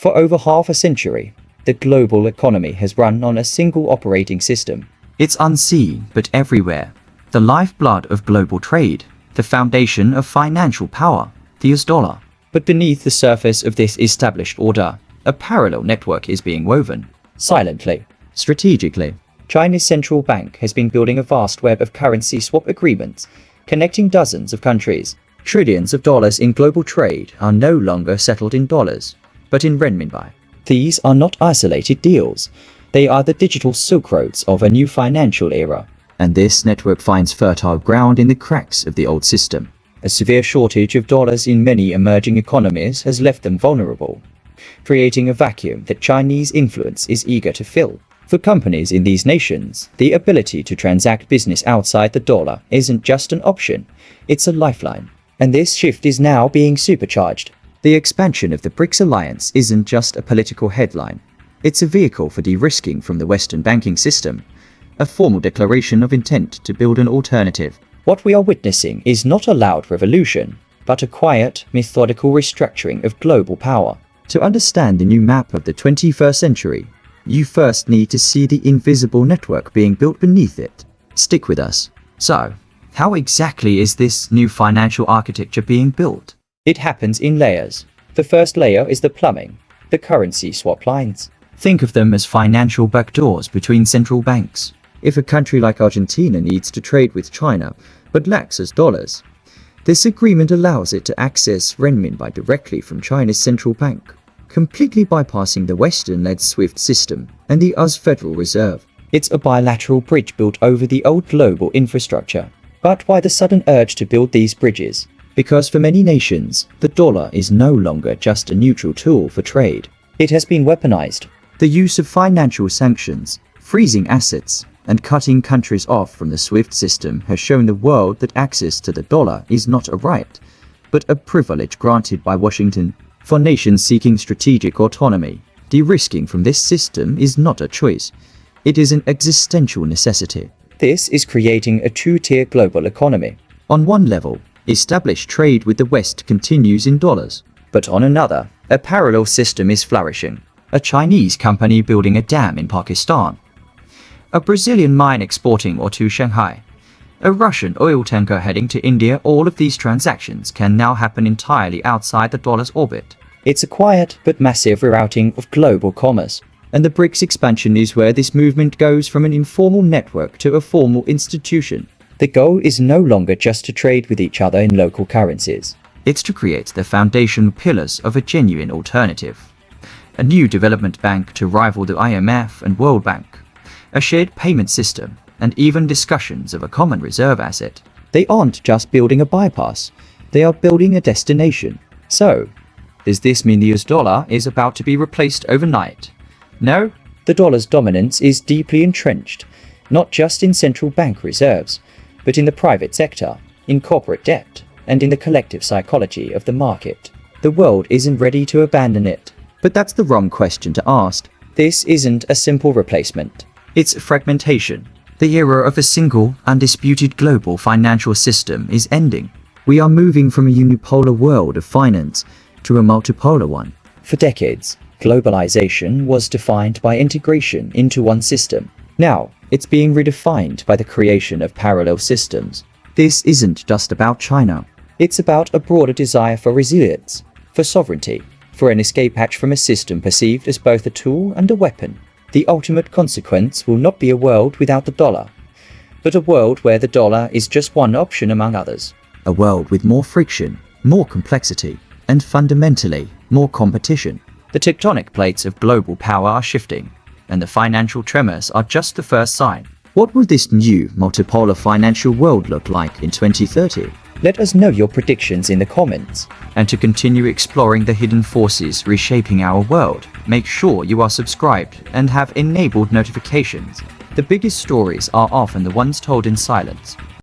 For over half a century, the global economy has run on a single operating system. It's unseen, but everywhere. The lifeblood of global trade, the foundation of financial power, the US dollar. But beneath the surface of this established order, a parallel network is being woven. Silently, Strategically, China's central bank has been building a vast web of currency swap agreements, connecting dozens of countries. Trillions of dollars in global trade are no longer settled in dollars, but in renminbi. These are not isolated deals. They are the digital Silk Roads of a new financial era. and this network finds fertile ground in the cracks of the old system. A severe shortage of dollars in many emerging economies has left them vulnerable, creating a vacuum that Chinese influence is eager to fill. For companies in these nations, the ability to transact business outside the dollar isn't just an option, it's a lifeline. And this shift is now being supercharged. The expansion of the BRICS alliance isn't just a political headline. It's a vehicle for de-risking from the Western banking system, a formal declaration of intent to build an alternative. What we are witnessing is not a loud revolution, but a quiet, methodical restructuring of global power. To understand the new map of the 21st century, you first need to see the invisible network being built beneath it. Stick with us. So, how exactly is this new financial architecture being built? It happens in layers. The first layer is the plumbing, the currency swap lines. Think of them as financial backdoors between central banks. If a country like Argentina needs to trade with China, but lacks its dollars, this agreement allows it to access renminbi directly from China's central bank, completely bypassing the Western-led SWIFT system and the US Federal Reserve. It's a bilateral bridge built over the old global infrastructure. But why the sudden urge to build these bridges? Because for many nations, the dollar is no longer just a neutral tool for trade. It has been weaponized. The use of financial sanctions, freezing assets, and cutting countries off from the SWIFT system has shown the world that access to the dollar is not a right, but a privilege granted by Washington. For nations seeking strategic autonomy, de-risking from this system is not a choice. It is an existential necessity. This is creating a two-tier global economy. On one level, established trade with the West continues in dollars. But on another, a parallel system is flourishing. A Chinese company building a dam in Pakistan. A Brazilian mine exporting ore to Shanghai. A Russian oil tanker heading to India. All of these transactions can now happen entirely outside the dollar's orbit. It's a quiet but massive rerouting of global commerce. And the BRICS expansion is where this movement goes from an informal network to a formal institution. The goal is no longer just to trade with each other in local currencies. It's to create the foundational pillars of a genuine alternative. A new development bank to rival the IMF and World Bank. A shared payment system, and even discussions of a common reserve asset. They aren't just building a bypass, they are building a destination. So, does this mean the US dollar is about to be replaced overnight? No. The dollar's dominance is deeply entrenched, not just in central bank reserves, but in the private sector, in corporate debt, and in the collective psychology of the market. The world isn't ready to abandon it. But that's the wrong question to ask. This isn't a simple replacement. It's fragmentation. The era of a single, undisputed global financial system is ending. We are moving from a unipolar world of finance to a multipolar one. For decades, globalization was defined by integration into one system. Now, it's being redefined by the creation of parallel systems. This isn't just about China. It's about a broader desire for resilience, for sovereignty, for an escape hatch from a system perceived as both a tool and a weapon. The ultimate consequence will not be a world without the dollar, but a world where the dollar is just one option among others. A world with more friction, more complexity, and fundamentally, more competition. The tectonic plates of global power are shifting, and the financial tremors are just the first sign. What will this new multipolar financial world look like in 2030? Let us know your predictions in the comments. And to continue exploring the hidden forces reshaping our world, make sure you are subscribed and have enabled notifications. The biggest stories are often the ones told in silence.